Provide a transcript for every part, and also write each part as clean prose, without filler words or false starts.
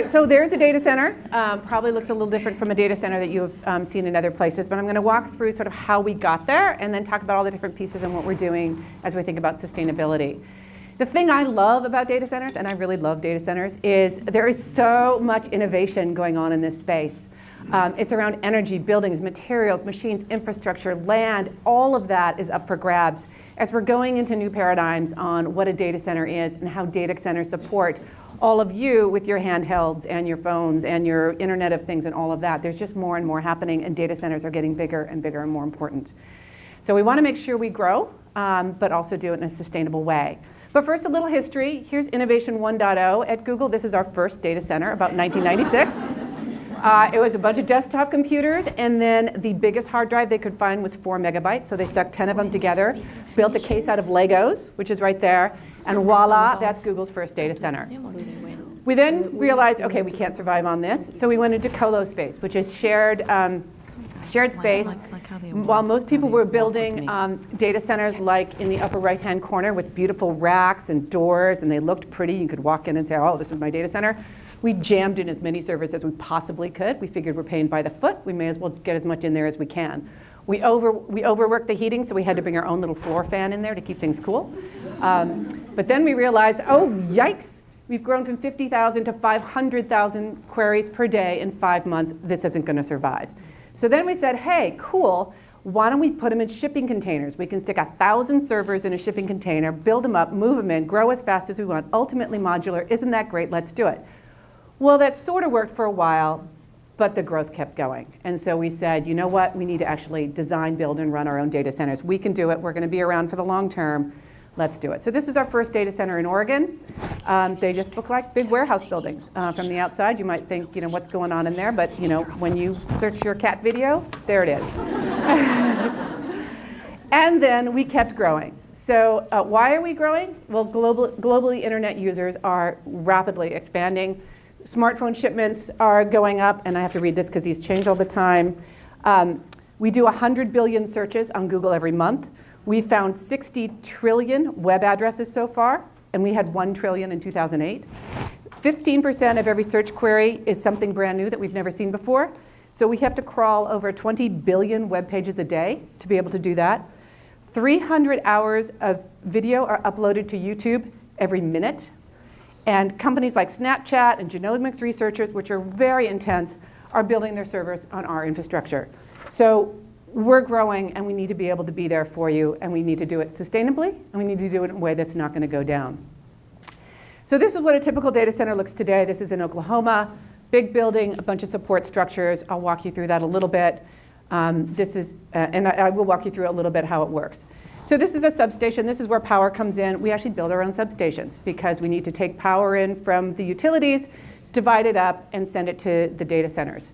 right, so there's a data center. Probably looks a little different from a data center that you've seen in other places, but I'm going to walk through sort of how we got there and then talk about all the different pieces and what we're doing as we think about sustainability. The thing I love about data centers, and I really love data centers, is there is so much innovation going on in this space. It's around energy, buildings, materials, machines, infrastructure, land. All of that is up for grabs as we're going into new paradigms on what a data center is and how data centers support all of you with your handhelds and your phones and your Internet of Things and all of that. There's just more and more happening, and data centers are getting bigger and bigger and more important. So we want to make sure we grow, but also do it in a sustainable way. But first, a little history. Here's Innovation 1.0 at Google. This is our first data center, about 1996. It was a bunch of desktop computers, and then the biggest hard drive they could find was 4 megabytes, so they stuck 10 of them together, built a case out of Legos, which is right there, and voila, that's Google's first data center. We then realized, okay, we can't survive on this, so we went into colo space, which is shared space. While most people were building data centers like in the upper right-hand corner with beautiful racks and doors, and they looked pretty, you could walk in and say, oh, this is my data center. We jammed in as many servers as we possibly could. We figured we're paying by the foot. We may as well get as much in there as we can. We overworked the heating, so we had to bring our own little floor fan in there to keep things cool. But then we realized, oh, yikes. We've grown from 50,000 to 500,000 queries per day in 5 months. This isn't going to survive. So then we said, hey, cool. Why don't we put them in shipping containers? We can stick 1,000 servers in a shipping container, build them up, move them in, grow as fast as we want, ultimately modular. Isn't that great? Let's do it. Well, that sort of worked for a while, but the growth kept going. And so we said, you know what? We need to actually design, build, and run our own data centers. We can do it. We're going to be around for the long term. Let's do it. So this is our first data center in Oregon. They just look like big warehouse buildings. From the outside, you might think, you know, what's going on in there? But, you know, when you search your cat video, there it is. And then we kept growing. So why are we growing? Well, globally, internet users are rapidly expanding. Smartphone shipments are going up, and I have to read this because these change all the time. We do 100 billion searches on Google every month. We found 60 trillion web addresses so far, and we had 1 trillion in 2008. 15% of every search query is something brand new that we've never seen before. So we have to crawl over 20 billion web pages a day to be able to do that. 300 hours of video are uploaded to YouTube every minute. And companies like Snapchat and genomics researchers, which are very intense, are building their servers on our infrastructure. So we're growing, and we need to be able to be there for you, and we need to do it sustainably, and we need to do it in a way that's not going to go down. So this is what a typical data center looks today. This is in Oklahoma. Big building, a bunch of support structures. I'll walk you through that a little bit. And I will walk you through a little bit how it works. So this is a substation. This is where power comes in. We actually build our own substations because we need to take power in from the utilities, divide it up, and send it to the data centers.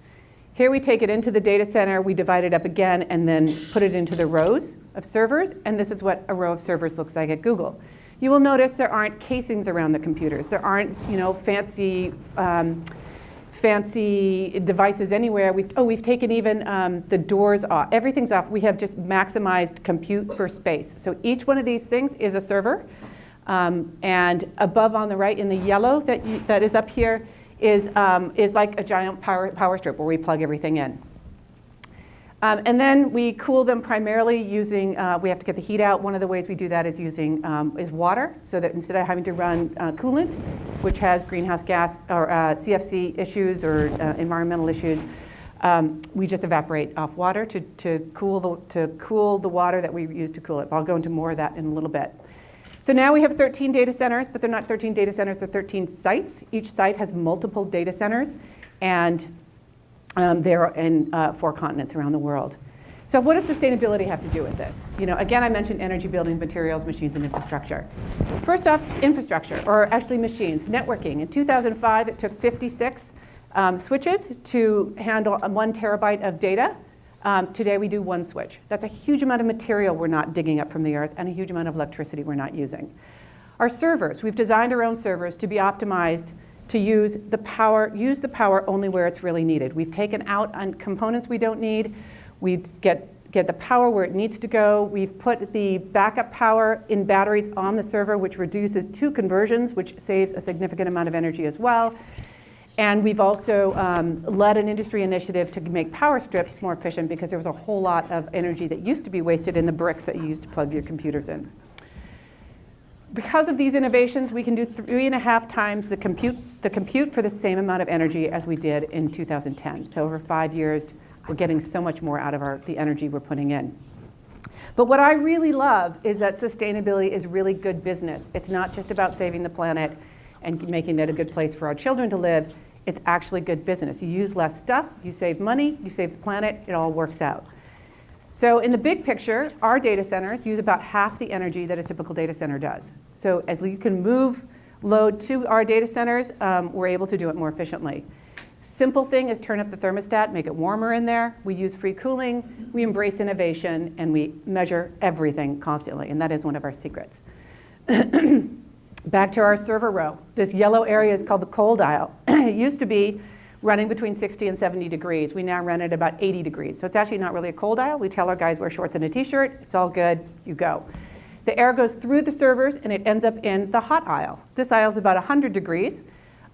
Here we take it into the data center, we divide it up again, and then put it into the rows of servers. And this is what a row of servers looks like at Google. You will notice there aren't casings around the computers. There aren't, you know, fancy devices anywhere. We've taken even the doors off. Everything's off. We have just maximized compute per space. So each one of these things is a server. And above on the right in the yellow that is up here is like a giant power strip where we plug everything in. And then we cool them primarily using, we have to get the heat out. One of the ways we do that is using water, so that instead of having to run coolant, which has greenhouse gas or CFC issues or environmental issues, we just evaporate off water to cool the water that we use to cool it. I'll go into more of that in a little bit. So now we have 13 data centers, but they're not 13 data centers, they're 13 sites. Each site has multiple data centers, and they're in 4 continents around the world. So what does sustainability have to do with this? You know, again, I mentioned energy, building, materials, machines, and infrastructure. First off, infrastructure, or actually machines, networking. In 2005, it took 56 switches to handle 1 terabyte of data. Today we do 1 switch. That's a huge amount of material we're not digging up from the earth, and a huge amount of electricity we're not using. Our servers, we've designed our own servers to be optimized to use the power only where it's really needed. We've taken out on components we don't need. We get the power where it needs to go. We've put the backup power in batteries on the server, which reduces 2 conversions, which saves a significant amount of energy as well. And we've also led an industry initiative to make power strips more efficient because there was a whole lot of energy that used to be wasted in the bricks that you used to plug your computers in. Because of these innovations, we can do 3.5 times the compute for the same amount of energy as we did in 2010. So over 5 years, we're getting so much more out of the energy we're putting in. But what I really love is that sustainability is really good business. It's not just about saving the planet and making it a good place for our children to live. It's actually good business. You use less stuff, you save money, you save the planet, it all works out. So in the big picture, our data centers use about half the energy that a typical data center does. So as you can move load to our data centers, we're able to do it more efficiently. Simple thing is turn up the thermostat, make it warmer in there. We use free cooling, we embrace innovation, and we measure everything constantly, and that is one of our secrets. Back to our server row. This yellow area is called the cold aisle. It used to be running between 60 and 70 degrees. We now run at about 80 degrees. So it's actually not really a cold aisle. We tell our guys wear shorts and a t-shirt. It's all good, you go. The air goes through the servers and it ends up in the hot aisle. This aisle is about 100 degrees.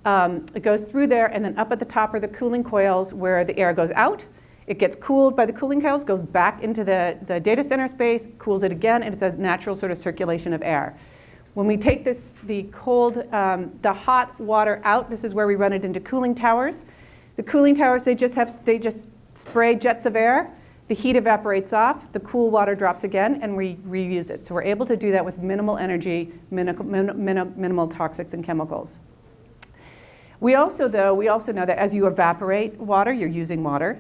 It goes through there and then up at the top are the cooling coils where the air goes out. It gets cooled by the cooling coils, goes back into the data center space, cools it again, and it's a natural sort of circulation of air. When we take the hot water out, this is where we run it into cooling towers. The cooling towers, they just spray jets of air. The heat evaporates off. The cool water drops again, and we reuse it. So we're able to do that with minimal energy, minimal toxics and chemicals. We also know that as you evaporate water, you're using water.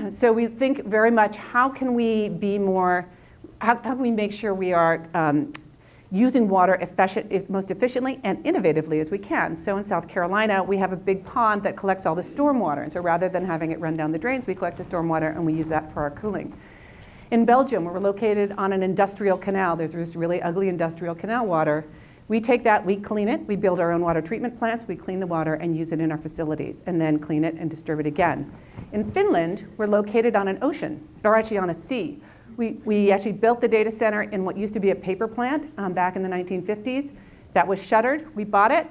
So we think very much, how can we make sure we are using water most efficiently and innovatively as we can. So in South Carolina, we have a big pond that collects all the stormwater. And so rather than having it run down the drains, we collect the stormwater and we use that for our cooling. In Belgium, where we're located on an industrial canal, there's this really ugly industrial canal water. We take that, we clean it, we build our own water treatment plants, we clean the water and use it in our facilities, and then clean it and distribute it again. In Finland, we're located on an ocean, or actually on a sea. We actually built the data center in what used to be a paper plant back in the 1950s. That was shuttered. We bought it.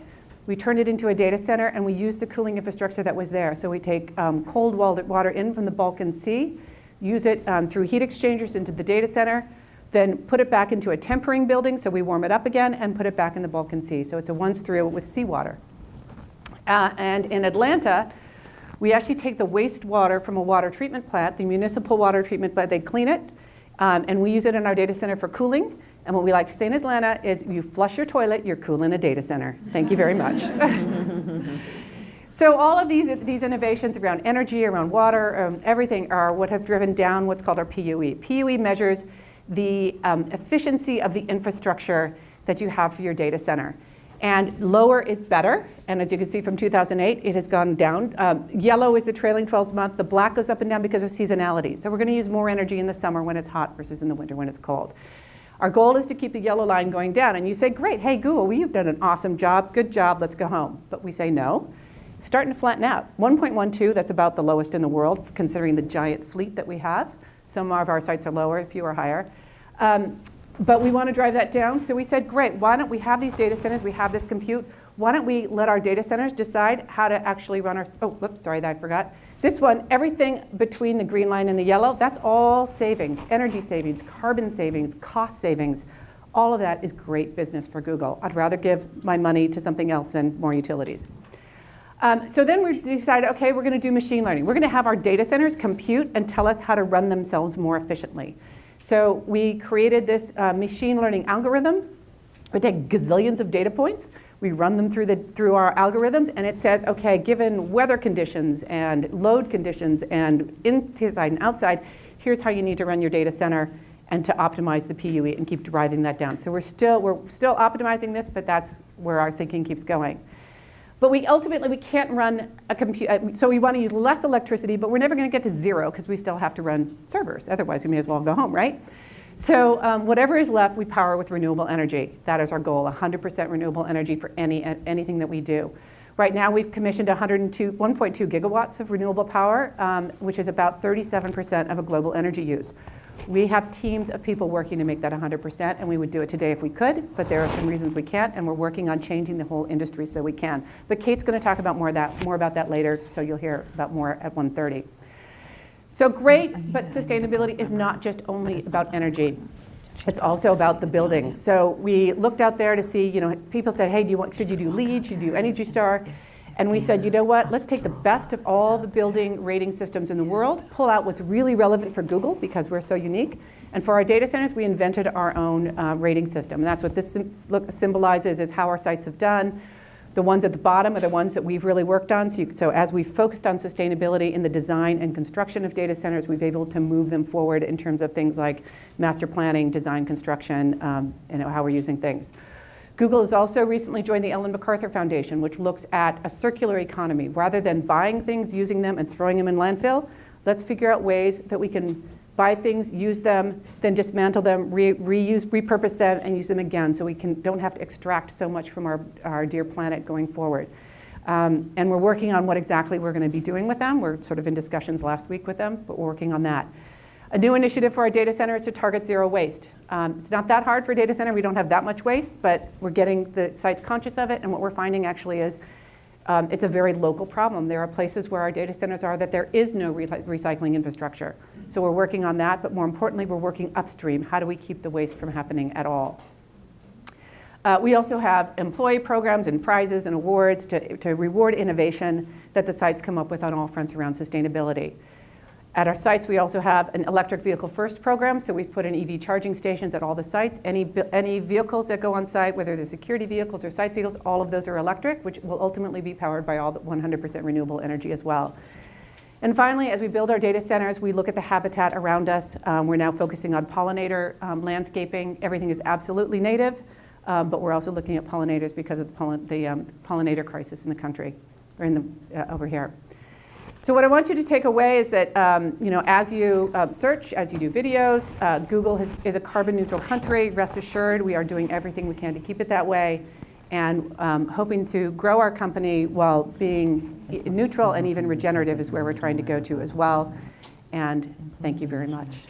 We turned it into a data center, and we used the cooling infrastructure that was there. So we take cold water in from the Balkan Sea, use it through heat exchangers into the data center, then put it back into a tempering building, so we warm it up again, and put it back in the Balkan Sea. So it's a once-through with seawater. And in Atlanta, we actually take the wastewater from a water treatment plant, the municipal water treatment plant, they clean it, and we use it in our data center for cooling. And what we like to say in Atlanta is, you flush your toilet, you're cool in a data center. Thank you very much. So all of these innovations around energy, around water, everything are what have driven down what's called our PUE. PUE measures the efficiency of the infrastructure that you have for your data center. And lower is better, and as you can see from 2008, it has gone down. Yellow is the trailing 12 month, the black goes up and down because of seasonality. So we're gonna use more energy in the summer when it's hot versus in the winter when it's cold. Our goal is to keep the yellow line going down, and you say, great, hey Google, well, you've done an awesome job, good job, let's go home. But we say no, it's starting to flatten out. 1.12, that's about the lowest in the world, considering the giant fleet that we have. Some of our sites are lower, a few are higher. But we want to drive that down, so we said, great, why don't we have these data centers, we have this compute, why don't we let our data centers decide how to actually run our, oh, whoops, sorry, I forgot. This one, everything between the green line and the yellow, that's all savings, energy savings, carbon savings, cost savings. All of that is great business for Google. I'd rather give my money to something else than more utilities. So then we decided, okay, we're going to do machine learning. We're going to have our data centers compute and tell us how to run themselves more efficiently. So we created this machine learning algorithm. We take gazillions of data points. We run them through our algorithms, and it says, okay, given weather conditions and load conditions and inside and outside, here's how you need to run your data center and to optimize the PUE and keep driving that down. So we're still optimizing this, but that's where our thinking keeps going. But we can't run a computer, so we want to use less electricity, but we're never going to get to zero because we still have to run servers. Otherwise, we may as well go home, right? So whatever is left, we power with renewable energy. That is our goal, 100% renewable energy for anything that we do. Right now, we've commissioned 1.2 gigawatts of renewable power, which is about 37% of a global energy use. We have teams of people working to make that 100%, and we would do it today if we could, but there are some reasons we can't, and we're working on changing the whole industry so we can. But Kate's going to talk about more about that later, so you'll hear about more at 1:30. So great, but sustainability is not just only about energy. It's also about the buildings. So we looked out there to see, people said, hey, should you do LEED, should you do Energy Star? And we said, you know what, let's take the best of all the building rating systems in the world, pull out what's really relevant for Google because we're so unique. And for our data centers, we invented our own rating system. And that's what this symbolizes, is how our sites have done. The ones at the bottom are the ones that we've really worked on. So as we've focused on sustainability in the design and construction of data centers, we've been able to move them forward in terms of things like master planning, design, construction, and how we're using things. Google has also recently joined the Ellen MacArthur Foundation, which looks at a circular economy. Rather than buying things, using them, and throwing them in landfill, let's figure out ways that we can buy things, use them, then dismantle them, repurpose them, and use them again, so we don't have to extract so much from our dear planet going forward. And we're working on what exactly we're going to be doing with them. We're sort of in discussions last week with them, but we're working on that. A new initiative for our data center is to target zero waste. It's not that hard for a data center. We don't have that much waste, but we're getting the sites conscious of it. And what we're finding actually is it's a very local problem. There are places where our data centers are that there is no recycling infrastructure. So we're working on that, but more importantly, we're working upstream. How do we keep the waste from happening at all? We also have employee programs and prizes and awards to reward innovation that the sites come up with on all fronts around sustainability. At our sites, we also have an electric vehicle first program, so we've put in EV charging stations at all the sites. Any vehicles that go on site, whether they're security vehicles or site vehicles, all of those are electric, which will ultimately be powered by all 100% renewable energy as well. And finally, as we build our data centers, we look at the habitat around us. We're now focusing on pollinator landscaping. Everything is absolutely native, but we're also looking at pollinators because of the pollinator crisis in the country, or over here. So what I want you to take away is that, as you search, as you do videos, Google is a carbon neutral country. Rest assured, we are doing everything we can to keep it that way, and hoping to grow our company while being neutral and even regenerative is where we're trying to go to as well. And thank you very much.